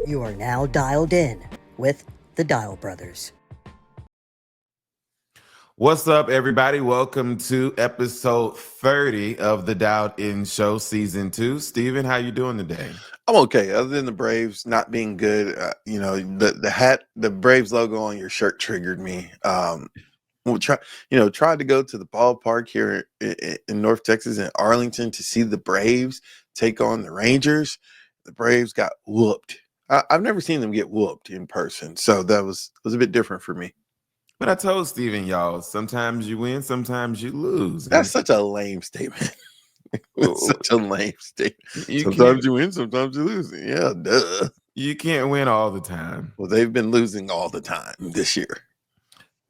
You are now dialed in with the Dial Brothers. What's up, everybody? Welcome to episode 30 of the Dialed In Show, season 2. Steven, how you doing today? I'm okay. Other than the Braves not being good, the Braves logo on your shirt triggered me. Tried to go to the ballpark here in North Texas in Arlington to see the Braves take on the Rangers. The Braves got whooped. I've never seen them get whooped in person, so that was a bit different for me. But I told Steven, y'all, sometimes you win, sometimes you lose. That's such a lame statement. That's such a lame statement. Sometimes you win, sometimes you lose. Yeah, duh. You can't win all the time. Well, they've been losing all the time this year.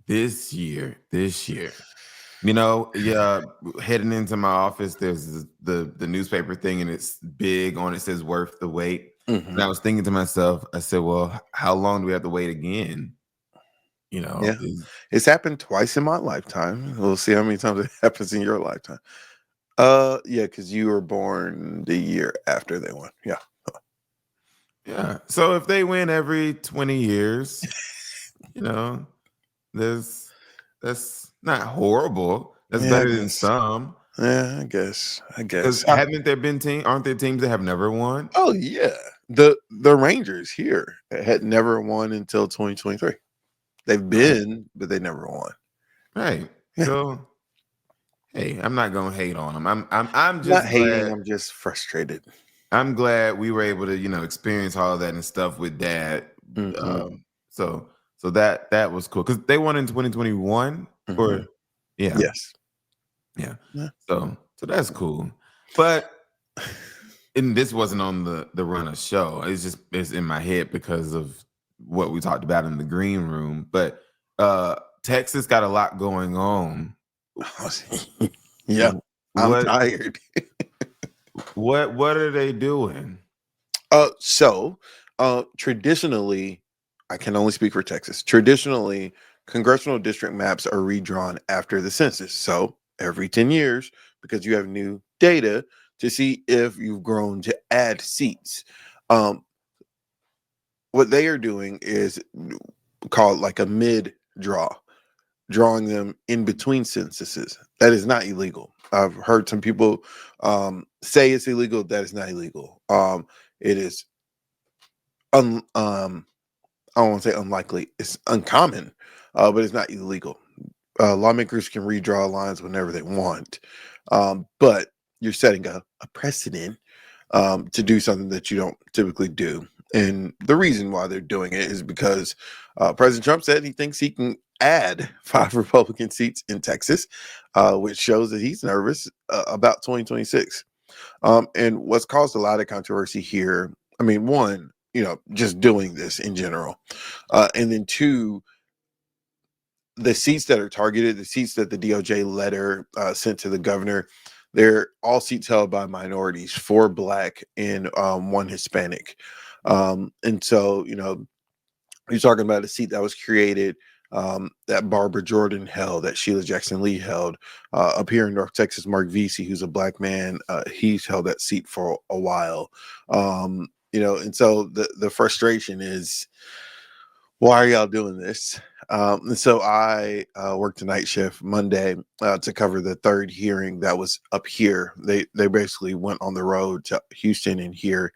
This year. You know, yeah, heading into my office, there's the newspaper thing, and it's big on it, says worth the wait. Mm-hmm. And I was thinking to myself, I said, well, how long do we have to wait again? You know, yeah, it's happened twice in my lifetime. We'll see how many times it happens in your lifetime. Yeah, because you were born the year after they won. Yeah. Yeah. So if they win every 20 years, you know, that's not horrible. That's better than some. Yeah, I guess. Aren't there teams that have never won? Oh yeah. The Rangers here had never won until 2023. They've been, but they never won. Right. Yeah. So hey, I'm not gonna hate on them. I'm just not hating, I'm just frustrated. I'm glad we were able to, experience all of that and stuff with Dad. Mm-hmm. So that was cool because they won in 2021. Mm-hmm. Or yeah. Yes. Yeah. So that's cool. But and this wasn't on the run of show. It's in my head because of what we talked about in the green room. But Texas got a lot going on. Yeah. I'm tired. What are they doing? So traditionally, I can only speak for Texas. Traditionally, congressional district maps are redrawn after the census. So every 10 years, because you have new data to see if you've grown to add seats. What they are doing is called like a mid draw, drawing them in between censuses. That is not illegal. I've heard some people say it's illegal. That is not illegal. It is I don't want to say unlikely. It's uncommon, but it's not illegal. Lawmakers can redraw lines whenever they want, but you're setting a precedent to do something that you don't typically do. And the reason why they're doing it is because President Trump said he thinks he can add 5 Republican seats in Texas, which shows that he's nervous about 2026. And what's caused a lot of controversy here, I mean, one, just doing this in general. And then 2, the seats that are targeted, the seats that the DOJ letter sent to the governor, they're all seats held by minorities, 4 Black and 1 Hispanic. And so, you're talking about a seat that was created that Barbara Jordan held, that Sheila Jackson Lee held. Up here in North Texas, Mark Vesey, who's a Black man, he's held that seat for a while. And so the frustration is, why are y'all doing this? And so I worked a night shift Monday to cover the 3rd hearing that was up here. They basically went on the road to Houston and here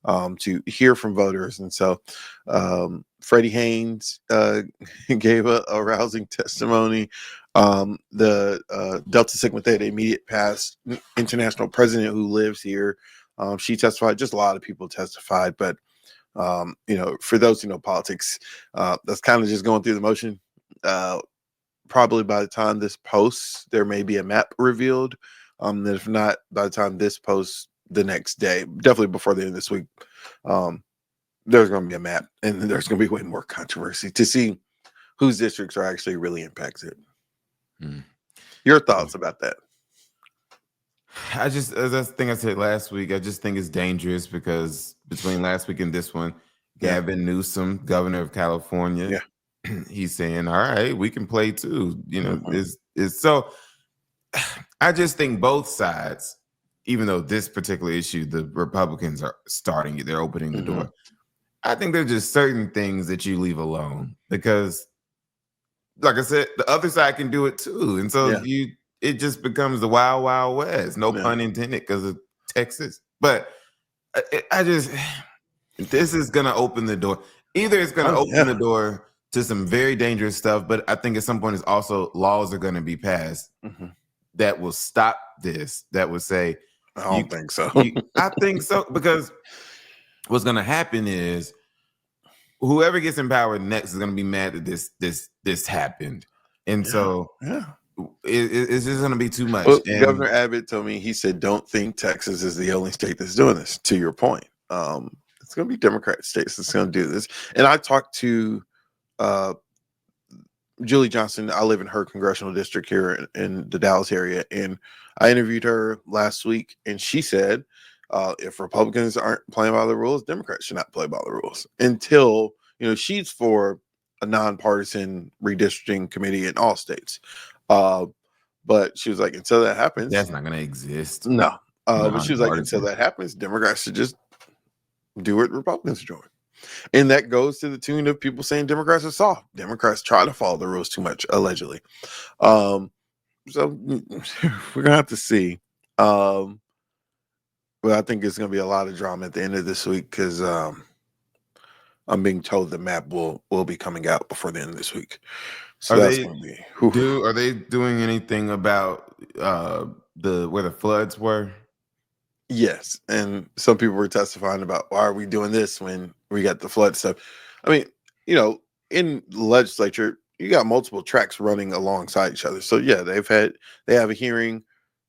to hear from voters. And so Freddie Haynes gave a rousing testimony. The Delta Sigma Theta immediate past international president who lives here, she testified. Just a lot of people testified, but for those who know politics, that's kind of just going through the motion. Probably by the time this posts, there may be a map revealed. If not, by the time this posts the next day, definitely before the end of this week, there's going to be a map, and there's going to be way more controversy to see whose districts are actually really impacted. Your thoughts about that? As I think I said last week, I just think it's dangerous because between last week and this one, Gavin Newsom, governor of California, he's saying, all right, we can play too. Is so I just think both sides even though this particular issue, the Republicans are starting it, they're opening the Mhm. door. I think there's just certain things that you leave alone because, like I said, the other side can do it too, and so Yeah. it just becomes the wild, wild west. No Yeah. pun intended, because of Texas. But I just this is gonna open the door. Either it's gonna open the door to some very dangerous stuff, but I think at some point it's also laws are gonna be passed Mhm. that will stop this. That will say, I don't think so. I think so, because what's gonna happen is whoever gets in power next is gonna be mad that this happened, and so Yeah. it's just gonna be too much. Well, And Governor Abbott told me, he said, don't think Texas is the only state that's doing this, to your point. It's going to be Democrat states that's going to do this. And I talked to Julie Johnson. I live in her congressional district here in the Dallas area. And I interviewed her last week, and she said, if Republicans aren't playing by the rules, Democrats should not play by the rules until, she's for a nonpartisan redistricting committee in all states. But she was like, until that happens, that's not going to exist. No. But she was like, until Nonpartisan. that happens, Democrats should just do what Republicans are doing. And that goes to the tune of people saying Democrats are soft. Democrats try to follow the rules too much, allegedly. So we're gonna have to see. But I think it's gonna be a lot of drama at the end of this week, because I'm being told the map will be coming out before the end of this week. So Are that's they- gonna be are they doing anything about where the floods were? Yes, and some people were testifying about, why are we doing this when we got the flood stuff? I mean, in the legislature, you got multiple tracks running alongside each other. So yeah, they have a hearing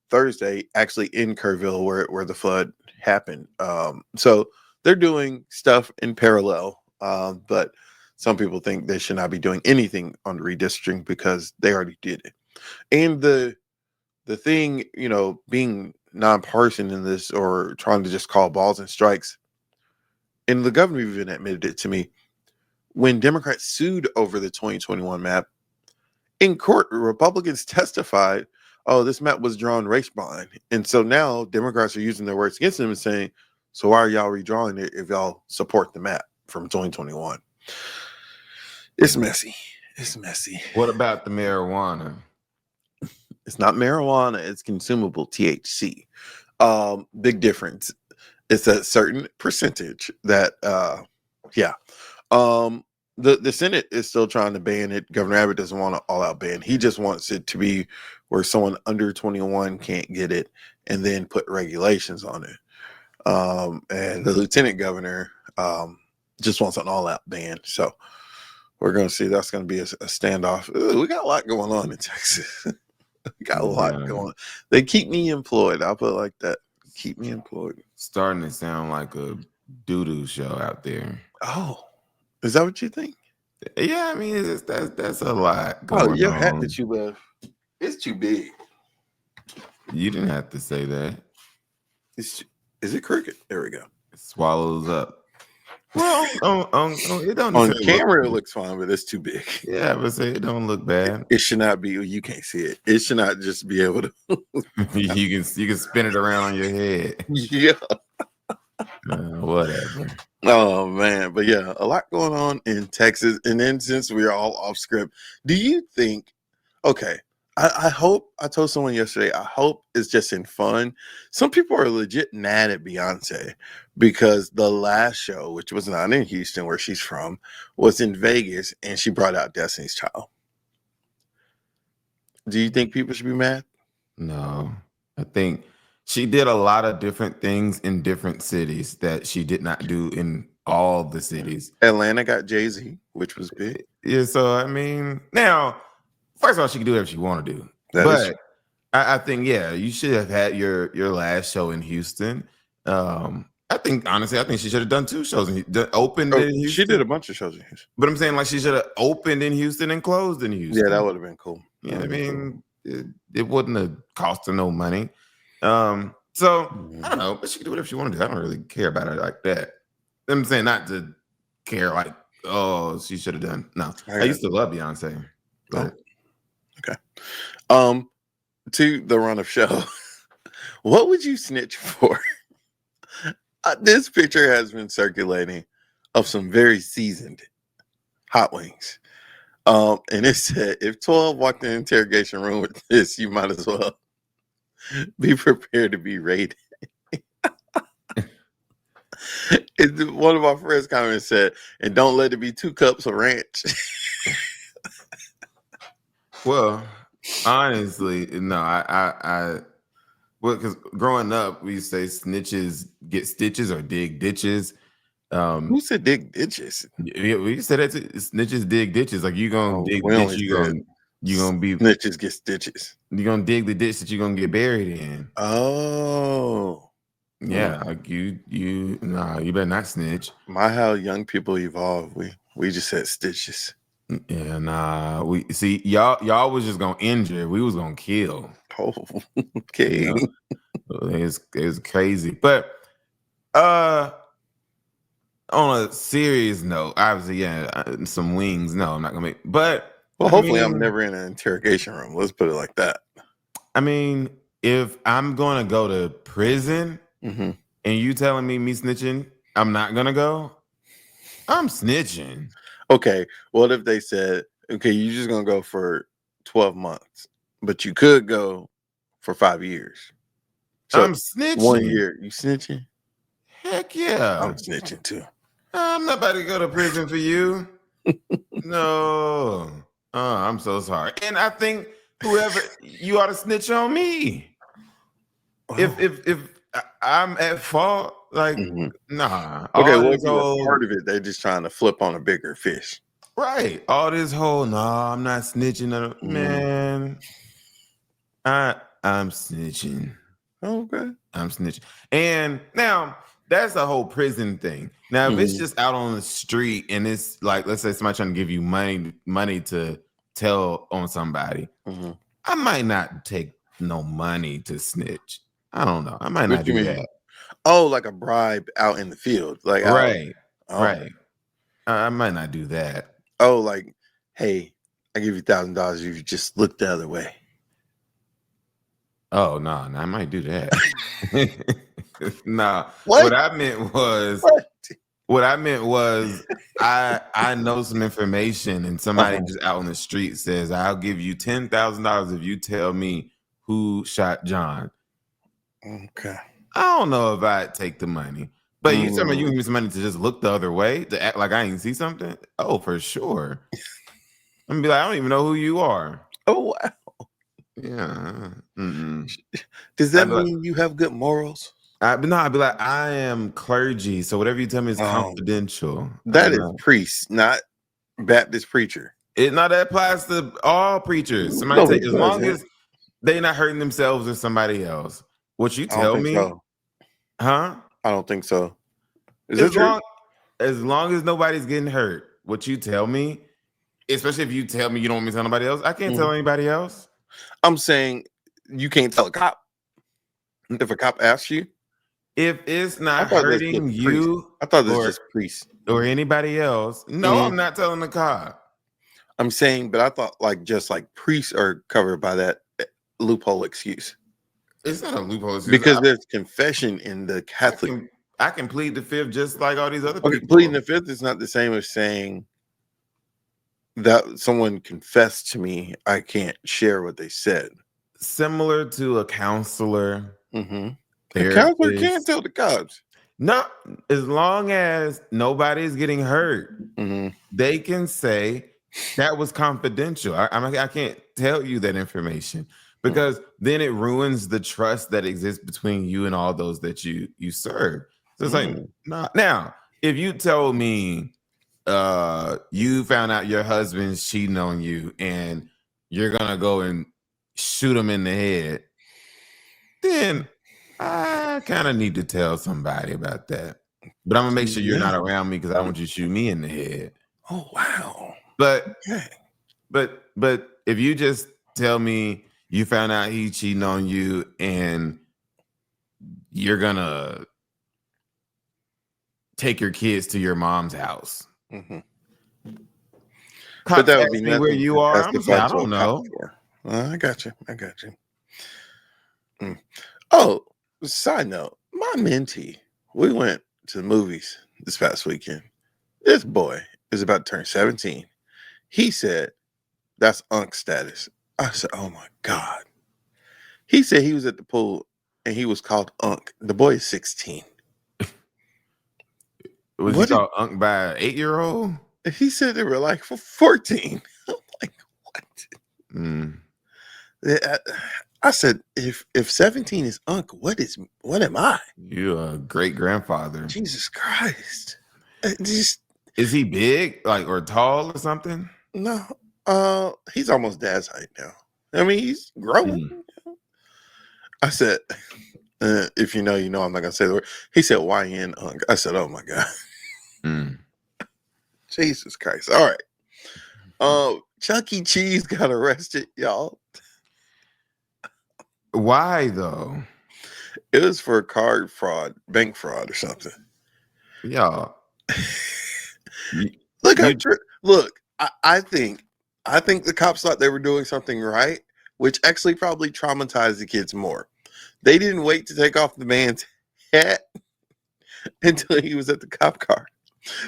Thursday actually in Kerrville where the flood happened. So they're doing stuff in parallel, but some people think they should not be doing anything on redistricting because they already did it. And the thing, being nonpartisan in this, or trying to just call balls and strikes, and the governor even admitted it to me, when Democrats sued over the 2021 map in court, Republicans testified, oh, this map was drawn race blind. And so now Democrats are using their words against them and saying, so why are y'all redrawing it if y'all support the map from 2021? It's messy. What about the marijuana? It's not marijuana, it's consumable THC. Big difference. It's a certain percentage that the Senate is still trying to ban it. Governor Abbott doesn't want an all-out ban. He just wants it to be where someone under 21 can't get it, and then put regulations on it. And the lieutenant governor just wants an all-out ban. So we're going to see. That's going to be a standoff. We got a lot going on in Texas. We got a lot going on. They keep me employed. I'll put it like that. Keep me employed. Starting to sound like a doo-doo show out there. Oh, is that what you think? Yeah, I mean, that's a lot going your on. hat that you left, it's too big. You didn't have to say that. Is it crooked? There we go. It swallows up. Well, it don't On necessarily camera, it look looks fine, but it's too big. Yeah, but say it don't look bad. It should not be. You can't see it. It should not just be able to. you can spin it around on your head. Yeah. Whatever. Oh man, but yeah, a lot going on in Texas. And then, since we're all off script, do you think? Okay, I hope. I told someone yesterday, I hope it's just in fun. Some people are legit mad at Beyonce because the last show, which was not in Houston, where she's from, was in Vegas, and she brought out Destiny's Child. Do you think people should be mad? No, I think she did a lot of different things in different cities that she did not do in all the cities. Atlanta got Jay-Z, which was big. Yeah, so I mean, now, first of all, she can do whatever she want to do. That is But I think, yeah, you should have had your last show in Houston. I think she should have done 2 shows and opened in Houston. She did a bunch of shows in Houston. But I'm saying, like, she should have opened in Houston and closed in Houston. Yeah, that would have been cool. Yeah, I mean, it wouldn't have cost her no money. So I don't know, but she can do whatever she want to do. I don't really care about her like that. I'm saying not to care like, oh, she should have done. No, I used to love Beyonce. But. Okay. To the run of show. What would you snitch for? This picture has been circulating of some very seasoned hot wings. And it said, if 12 walked in the interrogation room with this, you might as well be prepared to be raided. One of our friends comments said, and don't let it be 2 cups of ranch. Well, honestly, no, well, because growing up, we used to say snitches get stitches or dig ditches. Who said dig ditches? We said that snitches dig ditches. Like you gonna dig we the only ditch, said you gonna be snitches get stitches. you gonna dig the ditch that you're gonna get buried in. Oh, Yeah, like you better not snitch. my how young people evolve. We just said stitches. Yeah, nah. We see y'all was just gonna injure. We was gonna kill. Oh, okay. You know? It was crazy. But on a serious note, obviously, yeah, some wings. No, I'm not gonna make. But Well, hopefully, I'm never in an interrogation room. Let's put it like that. I mean, if I'm gonna go to prison Mm-hmm. and you telling me snitching, I'm not gonna go. I'm snitching. Okay, what if they said, okay, you're just gonna go for 12 months, but you could go for 5 years. So I'm snitching. 1 year, you snitching? Heck yeah. I'm snitching too. I'm not about to go to prison for you. No. I'm so sorry. And I think whoever you ought to snitch on me. If I'm at fault, like Mhm. nah. Okay, All well, this if you're whole- part of it, they're just trying to flip on a bigger fish. right. All this whole I'm not snitching. Man, I'm snitching. Okay. I'm snitching. And now that's a whole prison thing. Now, if it's Mhm. just out on the street and it's like, let's say somebody trying to give you money to tell on somebody, Mhm. I might not take no money to snitch. I don't know. I might What not you do mean? that. Oh, like a bribe out in the field, like out. Right. Oh. Right. I might not do that. Oh, like, hey, I give you $1,000 if you just look the other way. Oh no, I might do that. Nah. What? What I meant was I know some information and somebody Uh-huh. just out on the street says, I'll give you $10,000 if you tell me who shot John. Okay. I don't know if I'd take the money. But you tell me you give me some money to just look the other way, to act like I ain't see something? Oh, for sure. I'm gonna be like, I don't even know who you are. Oh, wow. Yeah. Mm-mm. Does that I'd be like- mean you have good morals? I'd be like, I am clergy, so whatever you tell me is Oh. confidential. That is priest, not Baptist preacher. That applies to all preachers. Somebody No, say, it as long doesn't. as they're not hurting themselves or somebody else. What you I don't tell think me, so. huh? I don't think so. Is that true? As long as nobody's getting hurt, what you tell me, especially if you tell me you don't want me to tell nobody else, I can't tell anybody else. I'm saying you can't tell a cop if a cop asks you. If it's I not thought that's hurting just you I thought this or- was just priest. or anybody else, no, Mhm. I'm not telling the cop. I'm saying, but I thought just like priests are covered by that loophole excuse It's not a loophole because there's confession in the Catholic. I can plead the fifth just like all these other Okay, people. pleading the fifth is not the same as saying that someone confessed to me. I can't share what they said. Similar to a counselor. Mm-hmm. The counselor can't therapist. tell the cops. No, as long as nobody's getting hurt, Mm-hmm. they can say that was confidential. I can't tell you that information because then it ruins the trust that exists between you and all those that you serve. So it's like, nah. Now, if you told me you found out your husband's cheating on you and you're gonna go and shoot him in the head, then I kind of need to tell somebody about that. But I'm gonna make sure you're not around me because I don't want you to shoot me in the head. Oh wow. But Okay. but if you just tell me you found out he cheating on you and you're gonna take your kids to your mom's house, Mm-hmm. cops But that would ask be me nothing where you to are. I'm testify saying, I to a don't cop know. for. I got you. I got you. Oh, Side note, my mentee, we went to the movies this past weekend. This boy is about to turn 17. He said, that's Unc status. I said, oh my God. He said he was at the pool and he was called Unc. The boy is 16. Was What he did- called Unc by an 8-year-old? He said they were like for 14. I'm like, what? Mm. I said, if 17 is Unc, what am I? You're a great grandfather. Jesus Christ. Just Is he big, like, or tall or something? no. He's almost dad's height now. I mean, he's growing. I said, if you know, you know. I'm not gonna say the word. He said, "YN Unc." I said, "Oh my God, Jesus Christ!" All right. Chuck E. Cheese got arrested, y'all. Why though? It was for card fraud, bank fraud, or something. Y'all. Look. I think the cops thought they were doing something right, which actually probably traumatized the kids more. They didn't wait to take off the man's hat until he was at the cop car.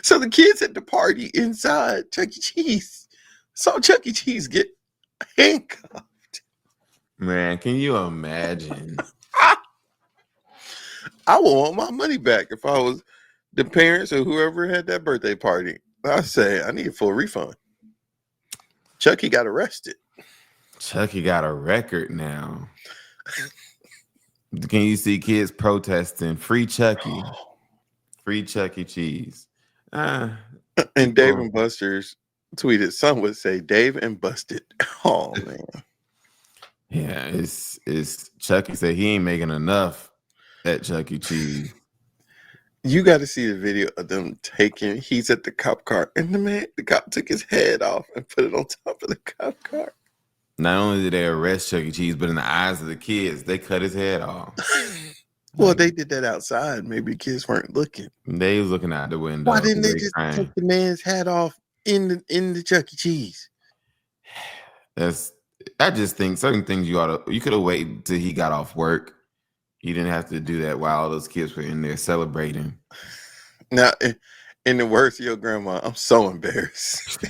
So the kids at the party inside Chuck E. Cheese saw Chuck E. Cheese get handcuffed. Man, can you imagine? I would want my money back if I was the parents or whoever had that birthday party. I say I need a full refund. Chucky got arrested. Chucky got a record now. Can you see kids protesting free Chucky? Free Chuck E. Cheese. And Dave and Buster's tweeted, some would say Dave and Busted. Oh man. Yeah, it's Chucky said he ain't making enough at Chuck E. Cheese. You got to see the video of them he's at the cop car, and the cop took his head off and put it on top of the cop car. Not only did they arrest Chuck E. Cheese, but in the eyes of the kids, they cut his head off. Well, they did that outside. Maybe kids weren't looking. They was looking out the window. Why didn't they just take the man's hat off in the Chuck E. Cheese? I just think certain things you could have waited till he got off work. You didn't have to do that while all those kids were in there celebrating. Now, in the words of your grandma, I'm so embarrassed.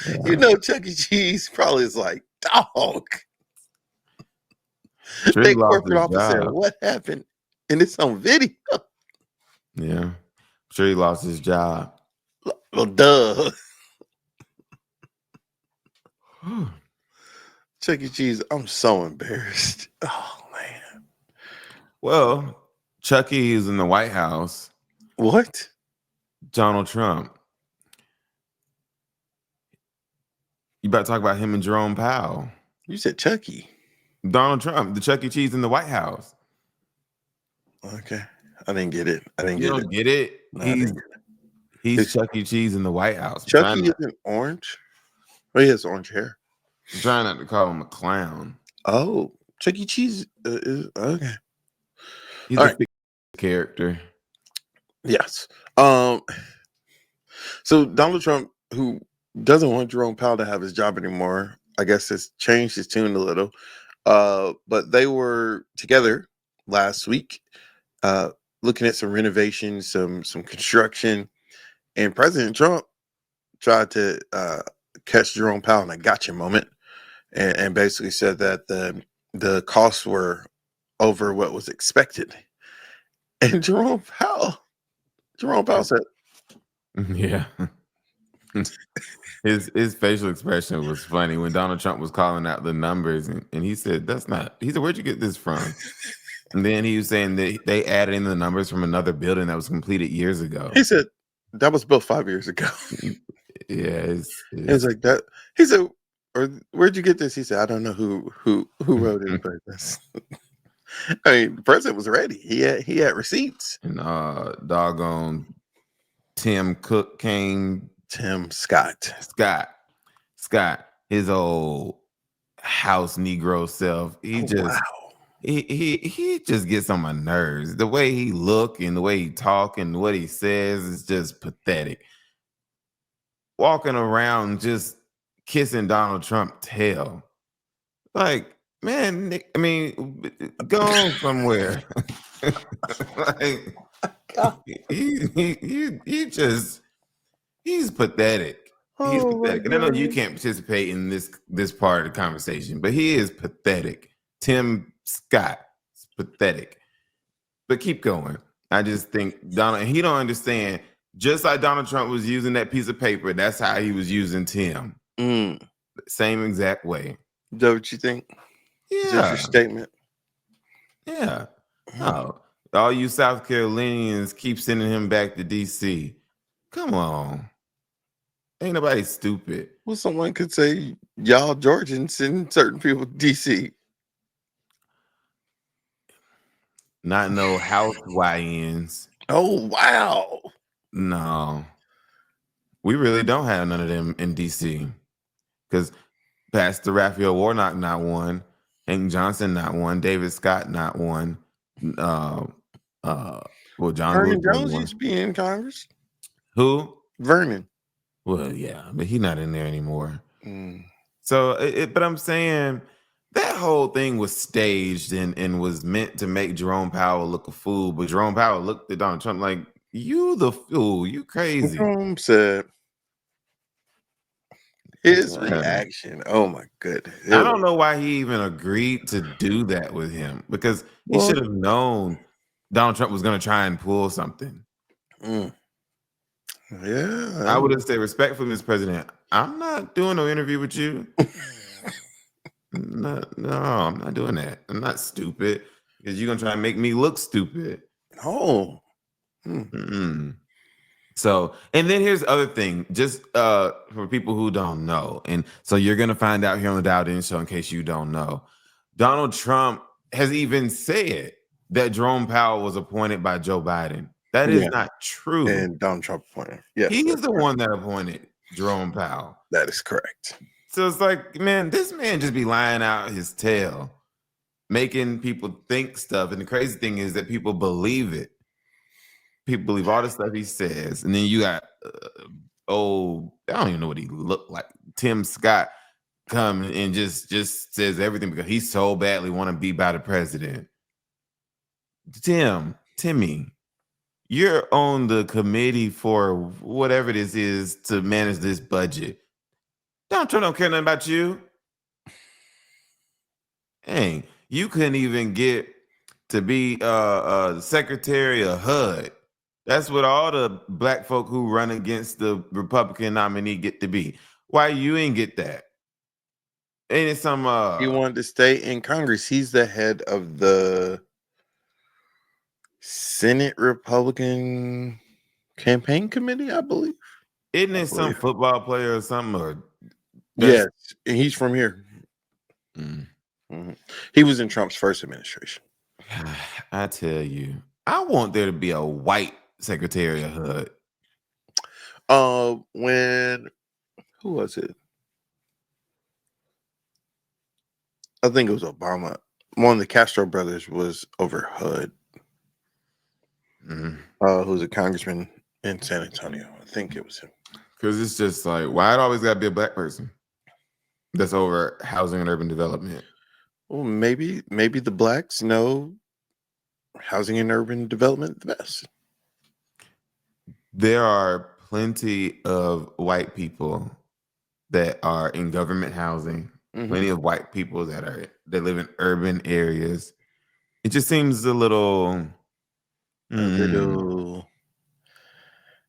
Yeah. You know, Chuck E. Cheese probably is like, dog. They corporate officer, what happened? And it's on video. Yeah. I'm sure he lost his job. Well, duh. Chuck E. Cheese, I'm so embarrassed. Oh, man. Well, Chucky is in the White House. What? Donald Trump. You about to talk about him and Jerome Powell. You said Chucky. Donald Trump, the Chuck E. Cheese in the White House. Okay. I didn't get it. You don't get it? No, he's Chuck E. Cheese in the White House. Chucky isn't orange? Oh, he has orange hair. I'm trying not to call him a clown. Oh, Chuck E. Cheese is okay. He's a character. Yes. So Donald Trump, who doesn't want Jerome Powell to have his job anymore, I guess has changed his tune a little. But they were together last week, looking at some renovations, some construction, and President Trump tried to catch Jerome Powell in a gotcha moment, and basically said that the costs were over what was expected. And Jerome Powell said, "Yeah." His facial expression was funny when Donald Trump was calling out the numbers, and he said, "That's not." He said, "Where'd you get this from?" And then he was saying that they added in the numbers from another building that was completed years ago. He said that was built 5 years ago. Yeah, it's like that. He said, "Or where'd you get this?" He said, "I don't know who wrote it, but that's." I mean, the president was ready. He had receipts. And doggone Tim Cook came. Tim Scott, his old house Negro self. He he just gets on my nerves. The way he look and the way he talk and what he says is just pathetic. Walking around just kissing Donald Trump's tail. Like, man, I mean, go on somewhere. Like, he's pathetic. He's Oh my pathetic. And I know you God. can't participate in this part of the conversation, but he is pathetic. Tim Scott is pathetic. But keep going. I just think Donald, and he don't understand. Just like Donald Trump was using that piece of paper, that's how he was using Tim. Mm. Same exact way. Is that what you think? Is that Yeah. your statement? Yeah. Oh, all you South Carolinians keep sending him back to DC. Come on. Ain't nobody stupid. Well, someone could say, y'all Georgians send certain people to DC. Not no house YNs. Oh, wow. No. We really don't have none of them in DC. Because Pastor Raphael Warnock not one. Hank Johnson not one. David Scott not one. Well, John Vernon Lewis Jones one. used to be in Congress. Who? Vernon. Well, yeah, but he's not in there anymore. Mm. So, but I'm saying that whole thing was staged and was meant to make Jerome Powell look a fool. But Jerome Powell looked at Donald Trump like, "You the fool, you crazy." Trump said his Yeah. reaction. Oh my goodness. I don't know why he even agreed to do that with him, because he should have known Donald Trump was going to try and pull something. Mm. Yeah. I would have said, respectfully, Mr. President, I'm not doing no interview with you. No, I'm not doing that. I'm not stupid, because you're going to try and make me look stupid. Oh. So, and then here's the other thing, just for people who don't know. And so you're going to find out here on the Dowd In Show in case you don't know. Donald Trump has even said that Jerome Powell was appointed by Joe Biden. That is not true. And Donald Trump appointed. Yes. He is the one that appointed Jerome Powell. That is correct. So it's like, man, this man just be lying out his tail, making people think stuff. And the crazy thing is that people believe it. People believe all the stuff he says. And then you got, I don't even know what he looked like. Tim Scott come and just says everything because he so badly want to be by the president. Timmy, you're on the committee for whatever this is to manage this budget. Donald Trump don't care nothing about you. Dang, you couldn't even get to be the secretary of HUD. That's what all the black folk who run against the Republican nominee get to be. Why you ain't get that? Ain't it some He wanted to stay in Congress. He's the head of the Senate Republican Campaign Committee, I believe. Isn't it some football player or something? Or yes, and he's from here. Mm-hmm. He was in Trump's first administration. I tell you, I want there to be a white secretary of HUD. Who was it? I think it was Obama. One of the Castro brothers was over HUD. Who's a congressman in San Antonio? I think it was him. Because it's just like, why it always got to be a black person that's over housing and urban development? Well, maybe the blacks know housing and urban development the best. There are plenty of white people that are in government housing. Plenty of white people that live in urban areas. It just seems a little.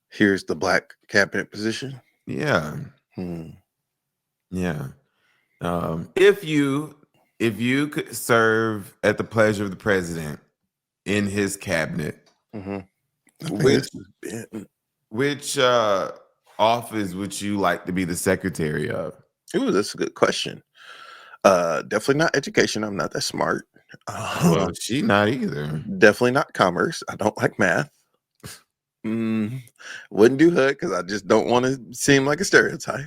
Here's the black cabinet position. Yeah. Yeah. If you could serve at the pleasure of the president in his cabinet, which office would you like to be the secretary of? Ooh, that's a good question. Definitely not education. I'm not that smart. Well, she not either. Definitely not commerce. I don't like math. Wouldn't do HUD because I just don't want to seem like a stereotype.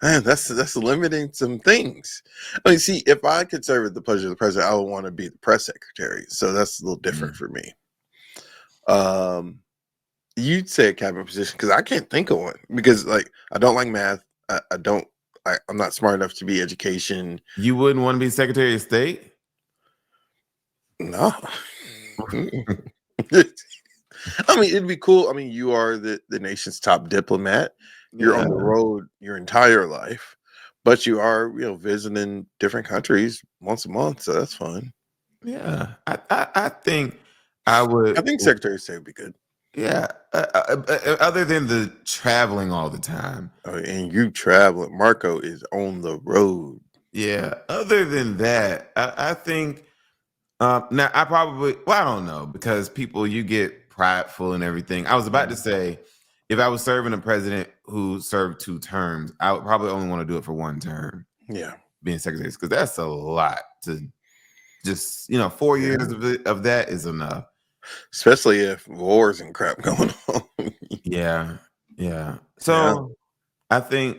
Man, that's limiting some things. I mean, see, if I could serve at the pleasure of the president, I would want to be the press secretary. So that's a little different for me. You'd say a cabinet position because I can't think of one because, like, I don't like math. I'm not smart enough to be education. You wouldn't want to be Secretary of State? No. I mean, it'd be cool. I mean, you are the nation's top diplomat. You're on the Yeah. road your entire life, but you are, visiting different countries once a month. So that's fun. Yeah. I think I I would. think Secretary of State would be good. Yeah. Other than the traveling all the time. Oh, and you traveling. Marco is on the road. Yeah. Other than that, I think now I probably I don't know because people you get prideful and everything. I was about to say if I was serving a president who served 2 terms, I would probably only want to do it for 1 term, Yeah. being secretary, because that's a lot to just 4 years Yeah. of that is enough. Especially if wars and crap going on. Yeah. Yeah. Yeah. So I think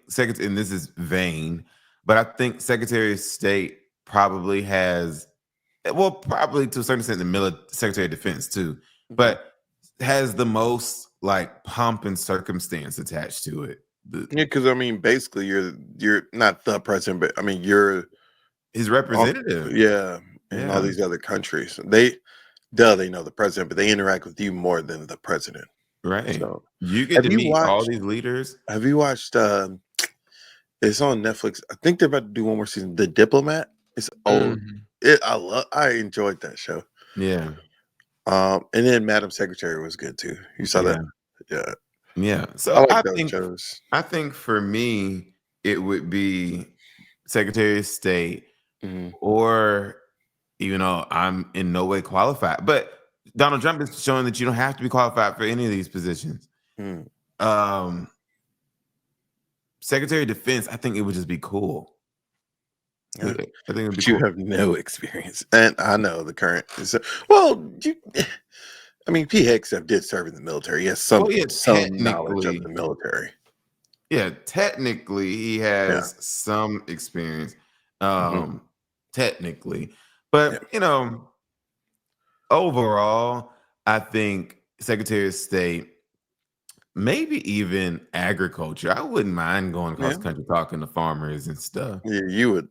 secretary, and this is vain, but I think Secretary of State probably has, well, probably to a certain extent, the Secretary of Defense too, but has the most like pomp and circumstance attached to it. Yeah, because I mean, basically, you're not the president, but I mean, you're His on, representative. yeah, in all Yeah. these other countries. They know the president, but they interact with you more than the president. Right. So, You get have to you meet all watched? these leaders. Have you watched? It's on Netflix. I think they're about to do one more season. The Diplomat. It's old. Mhm. I enjoyed that show. Yeah. And then Madam Secretary was good too. You saw Yeah. that? Yeah, Yeah. I So like I those think shows. I think for me, it would be Secretary of State, Mhm. or even though I'm in no way qualified, but Donald Trump is showing that you don't have to be qualified for any of these positions. Mm. Um, Secretary of Defense, I think it would just be cool. Yeah. I think it would be But you cool. have no experience, and I know the current. Well, I mean, P. Hegseth did serve in the military. He has Well, yeah, some knowledge of technically, the military. he Yeah. has some experience. Mhm. Um, technically, Yeah. but overall, I think Secretary of State, maybe even agriculture. I wouldn't mind going across Yeah. the country talking to farmers and stuff. Yeah. You would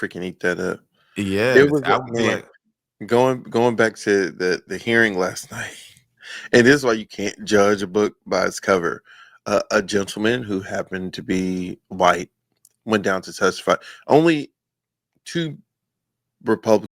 freaking eat that up. It Yes, was I would be man like, going back to the hearing last night, and this is why you can't judge a book by its cover. A gentleman who happened to be white went down to testify. Only two Republicans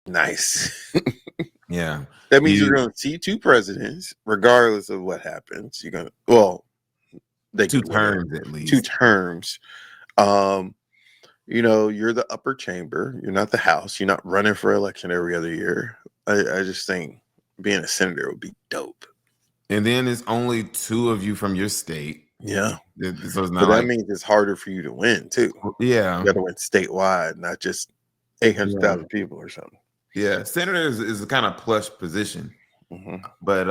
Nice. Yeah. That means you're You going to see two presidents, regardless of what happens. You're going to, well, they two could win terms at two least. terms. Um, you're the upper chamber. You're not the House. You're not running for election every other year. I just think being a senator would be dope. And then it's only two of you from your state. Yeah. So it's But not that like means it's harder for you to win, too. yeah. You got to win statewide, not just 800,000 people or something. Yeah. Senator is a kind of plush position. Mm-hmm. But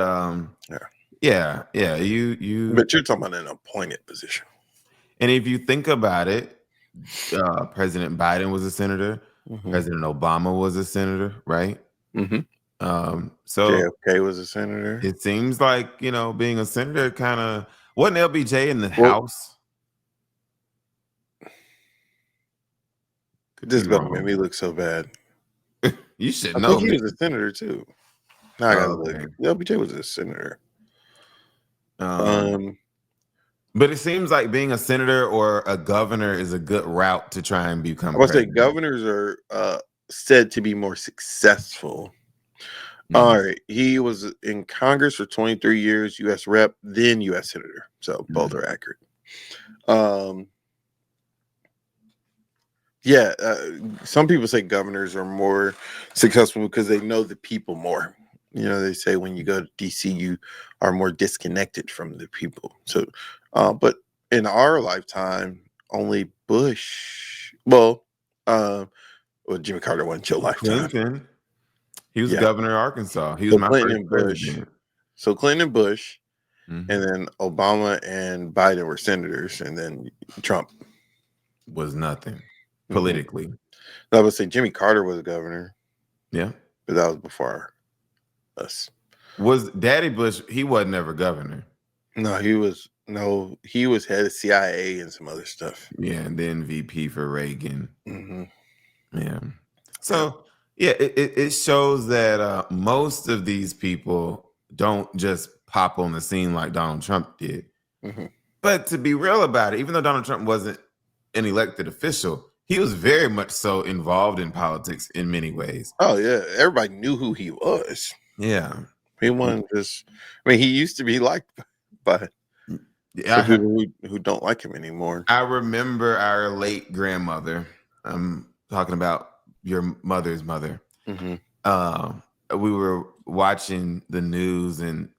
yeah. You But you're talking about an appointed position. and if you think about it, President Biden was a senator. Mm-hmm. President Obama was a senator, right? Mm-hmm. So JFK was a senator. it seems like, being a senator kind of wasn't LBJ in the House. This is going to make me look so bad. You should I know. think he was a senator too. Now I gotta look. Okay. LBJ was a senator. But it seems like being a senator or a governor is a good route to try and become. I would say governors are said to be more successful. Mm-hmm. All right, he was in Congress for 23 years, U.S. Rep, then U.S. Senator. So both are accurate. Some people say governors are more successful because they know the people more. They say when you go to D.C., you are more disconnected from the people. So, but in our lifetime, only Bush. Well, Jimmy Carter wasn't your lifetime. Clinton. He was governor of Arkansas. He was my Clinton first and Bush. president. So Clinton and Bush, and then Obama and Biden were senators, and then Trump was nothing politically. I would say Jimmy Carter was a governor. Yeah, but that was before us. Was Daddy Bush? He wasn't ever governor. No, he was head of CIA and some other stuff. Yeah, and then VP for Reagan. Mm-hmm. Yeah. So it shows that most of these people don't just pop on the scene like Donald Trump did. Mm-hmm. But to be real about it, even though Donald Trump wasn't an elected official, he was very much so involved in politics in many ways. Oh yeah, everybody knew who he was. Yeah, he wasn't just. I mean, he used to be liked by people who don't like him anymore. I remember our late grandmother. I'm talking about your mother's mother. Mm-hmm. We were watching the news and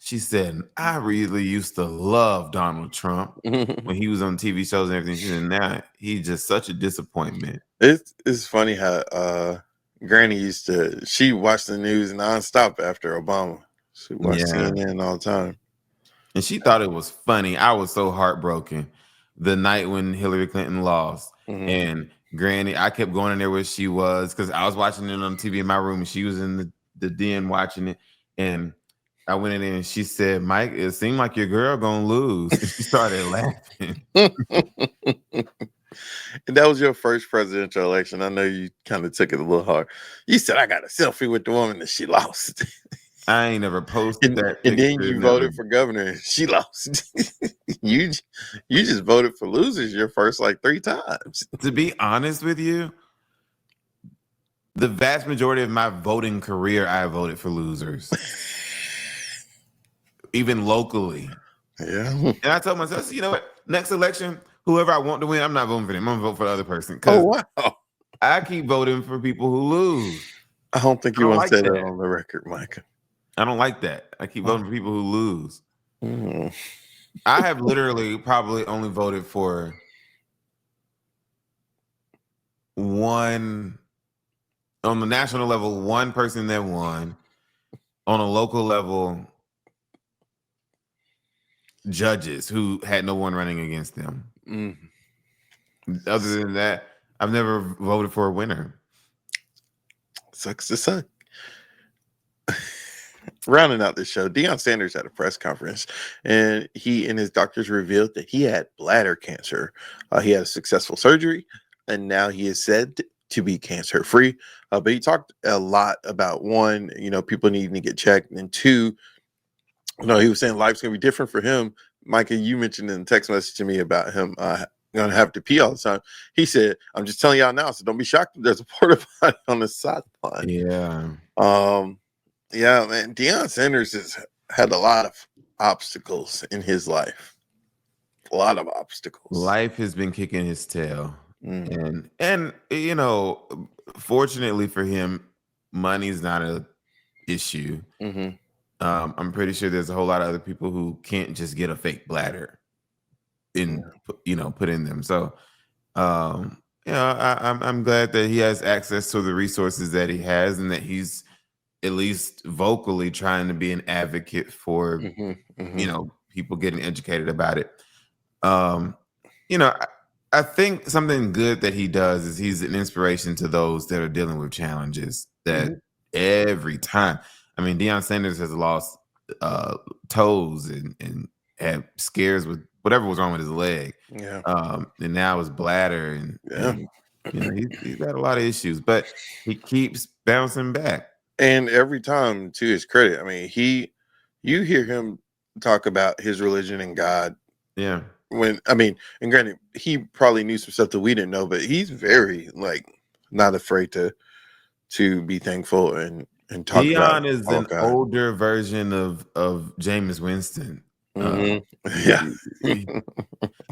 she said, I really used to love Donald Trump when he was on TV shows and everything. She said, now he's just such a disappointment. It's funny how Granny she watched the news nonstop after Obama. She watched CNN all the time. And she thought it was funny. I was so heartbroken the night when Hillary Clinton lost. Mm-hmm. And Granny, I kept going in there where she was because I was watching it on TV in my room and she was in the den watching it. And I went in there and she said, Mike, it seemed like your girl gonna lose. And she started laughing. And that was your first presidential election. I know you kind of took it a little hard. You said, I got a selfie with the woman that she lost. I ain't never posted that. And then you voted for governor and she lost. You just voted for losers your first 3 times. To be honest with you, the vast majority of my voting career, I voted for losers. Even locally. Yeah. And I told myself, you know what? Next election, whoever I want to win, I'm not voting for them. I'm going to vote for the other person. Oh, wow. I keep voting for people who lose. I don't think you want to say that on the record, Micah. I don't like that. I keep voting for people who lose. Mm. I have literally probably only voted for one, on the national level, one person that won. On a local level, judges who had no one running against them. Mm. Other than that, I've never voted for a winner. Sucks to suck. Rounding out this show, Deion Sanders had a press conference and he and his doctors revealed that he had bladder cancer. He had a successful surgery and now he is said to be cancer free. But he talked a lot about one, people needing to get checked, and two, he was saying life's gonna be different for him. Micah, you mentioned in the text message to me about him gonna have to pee all the time. He said, "I'm just telling y'all now, so don't be shocked if there's a porta potty on the sideline." Yeah. Yeah, man. Deion Sanders has had a lot of obstacles in his life. A lot of obstacles. Life has been kicking his tail. Mm. And you know, fortunately for him, money's not a issue. Hmm. I'm pretty sure there's a whole lot of other people who can't just get a fake bladder put in them. So I'm glad that he has access to the resources that he has, and that he's at least vocally trying to be an advocate for Hmm. Hmm. people getting educated about it. Um, I think something good that he does is he's an inspiration to those that are dealing with challenges that every time. I mean, Deion Sanders has lost toes and had scares with whatever was wrong with his leg. Yeah. And now his bladder and he's got a lot of issues, but he keeps bouncing back. And every time, to his credit, I mean, you hear him talk about his religion and God. Yeah. And granted, he probably knew some stuff that we didn't know, but he's very not afraid to be thankful and talk about Deion is all an God. older version of Jameis Winston. Hmm. He- Yeah.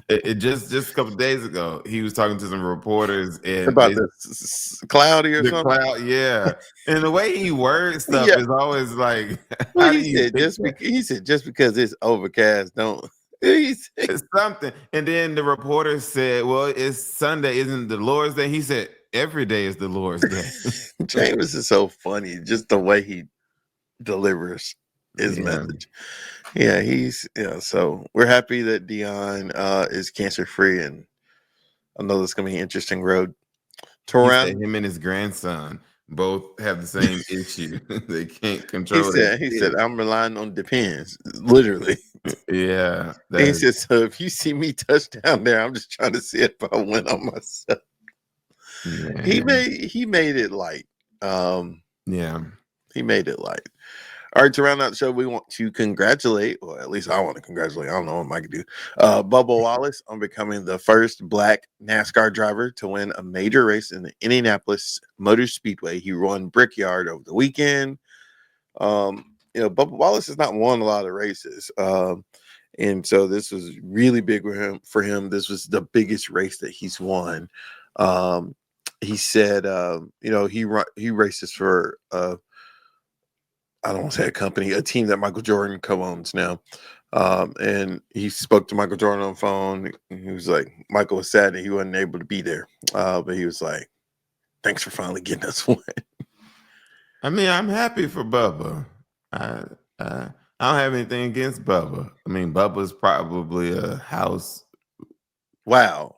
it just a couple of days ago, he was talking to some reporters and About cloudy or the something. cloud, yeah. And the way he words stuff Yeah. is always like, Well, how do you think that? he said just because it's overcast, don't. He said, It's something. And then the reporter said, well, it's Sunday, isn't the Lord's Day? He said, every day is the Lord's Day. James is so funny, just the way he delivers his Yeah. message. Yeah, so we're happy that Dion is cancer free, and I know this gonna be an interesting road. He said Turan, him and his grandson both have the same issue. They can't he control said, it. I'm relying on Depends, literally. Yeah. He said, so if you see me touch down there, I'm just trying to see if I win on myself. He Man. made it light. Yeah. He made it light. All right, to round out the show, we want to congratulate, or at least I want to congratulate, I don't know what Mike can do, Bubba Wallace on becoming the first Black NASCAR driver to win a major race in the Indianapolis Motor Speedway. He won Brickyard over the weekend. Bubba Wallace has not won a lot of races. And so this was really big for him. This was the biggest race that he's won. He said, he races for I don't want to say a company, a team that Michael Jordan co-owns now. And he spoke to Michael Jordan on the phone. And he was like, Michael was sad that he wasn't able to be there. But he was like, thanks for finally getting us one. I mean, I'm happy for Bubba. I don't have anything against Bubba. I mean, Bubba's probably a house Wow.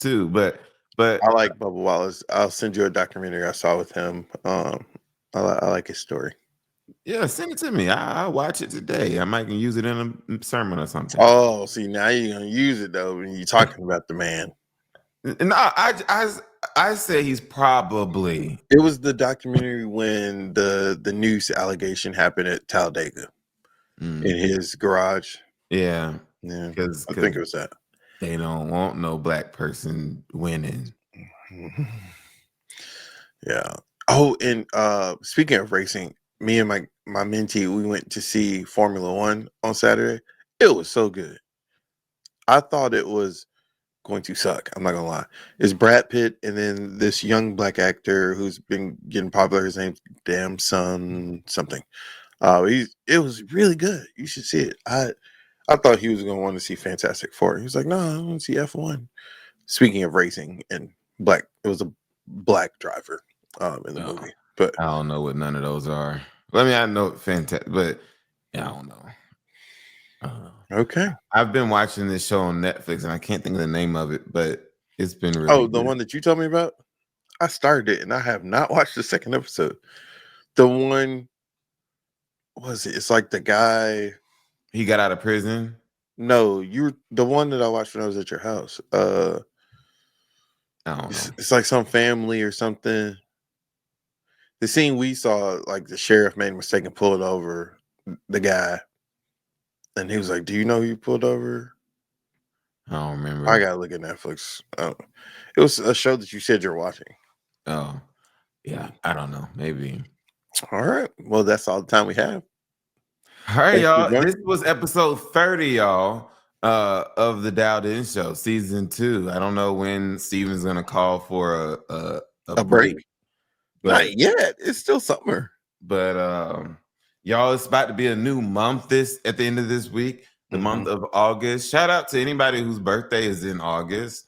too, but I like Bubba Wallace. I'll send you a documentary I saw with him. I like his story. yeah, send it to me. I'll watch it today. I might use it in a sermon or something. Oh, see, now you're gonna use it though when you're talking about the man. And I say he's probably. It was the documentary when the noose allegation happened at Talladega in his garage. Yeah, Yeah, because I think it was that. they don't want no Black person winning. Yeah. Oh, and speaking of racing, me and my mentee, we went to see Formula One on Saturday. It was so good. I thought it was going to suck. I'm not gonna lie. It's Brad Pitt and then this young Black actor who's been getting popular. His name's Damson something. It was really good. You should see it. I thought he was gonna want to see Fantastic Four. He was like, no, I want to see F1. Speaking of racing and Black, it was a Black driver in the movie. But I don't know what none of those are. I know fantastic, but yeah, I don't know. okay. I've been watching this show on Netflix and I can't think of the name of it, but it's been really Oh, the good. one that you told me about? I started it and I have not watched the second episode. The one was it? It's like the guy. He got out of prison. No, you the one that I watched when I was at your house. I don't know. It's like some family or something. The scene we saw, like the sheriff made a mistake and pulled over the guy, and he was like, "Do you know who you pulled over?" I don't remember. I gotta look at Netflix. It was a show that you said you're watching. Oh, yeah. I don't know. Maybe. All right. Well, that's all the time we have. All right, Thank you, y'all. Mark. This was episode 30, y'all, of the Dialed In Show, season 2. I don't know when Steven's gonna call for a break. But, Not yet. It's still summer. But y'all, it's about to be a new month at the end of this week, the month of August. Shout out to anybody whose birthday is in August.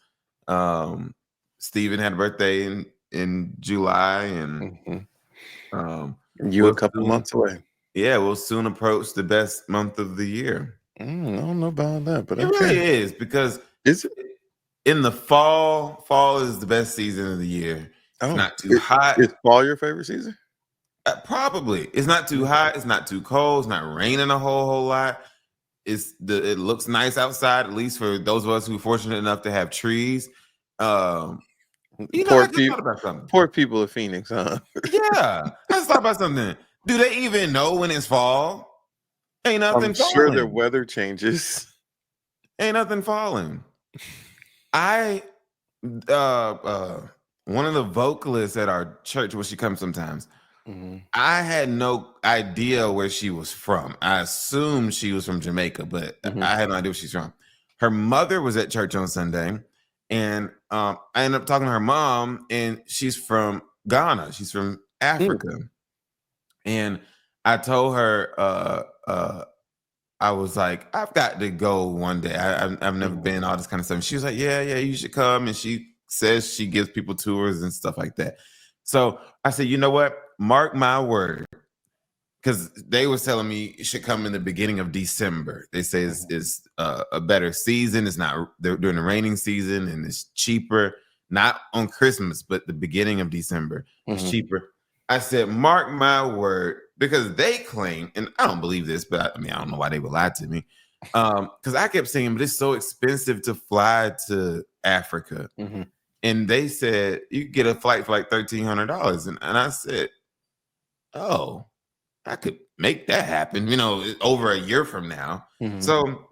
Steven had a birthday in July, and you a couple months away. Yeah, we'll soon approach the best month of the year. I don't know about that, but it really is, because is it in the fall? Fall is the best season of the year. It's not too hot. Is fall your favorite season? Probably. It's not too hot. It's not too cold. It's not raining a whole lot. It looks nice outside, at least for those of us who are fortunate enough to have trees. Poor people of Phoenix, huh? Yeah, I just thought about something. Do they even know when it's fall? Ain't nothing. I'm sure their weather changes. Ain't nothing falling. One of the vocalists at our church, where she comes sometimes, I had no idea where she was from. I assumed she was from Jamaica, but I had no idea where she's from. Her mother was at church on Sunday, and I ended up talking to her mom, and she's from Ghana. She's from Africa. And I told her, I was like, I've got to go one day. I've never been, all this kind of stuff. And she was like, yeah, you should come. And she says she gives people tours and stuff like that. So I said, you know what? Mark my word. Because they were telling me it should come in the beginning of December. They say it's a better season. It's not during the raining season, and it's cheaper. Not on Christmas, but the beginning of December. It's cheaper. I said, mark my word, because they claim, and I don't believe this, but I don't know why they would lie to me. Because I kept saying, but it's so expensive to fly to Africa. And they said, you could get a flight for like $1,300. And I said, oh, I could make that happen, over a year from now. So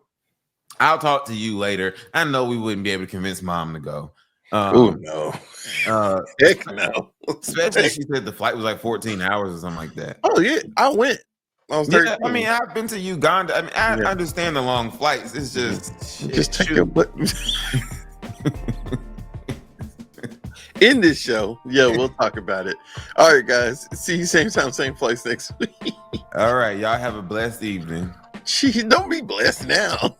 I'll talk to you later. I know we wouldn't be able to convince mom to go. Oh no. Heck no. Especially she said the flight was like 14 hours or something like that. Oh yeah, I went. I was 13. I mean, I've been to Uganda. I mean, I understand the long flights. It's just take your butt. In this show, we'll talk about it. All right, guys. See you same time, same place next week. All right, y'all have a blessed evening. Don't be blessed now.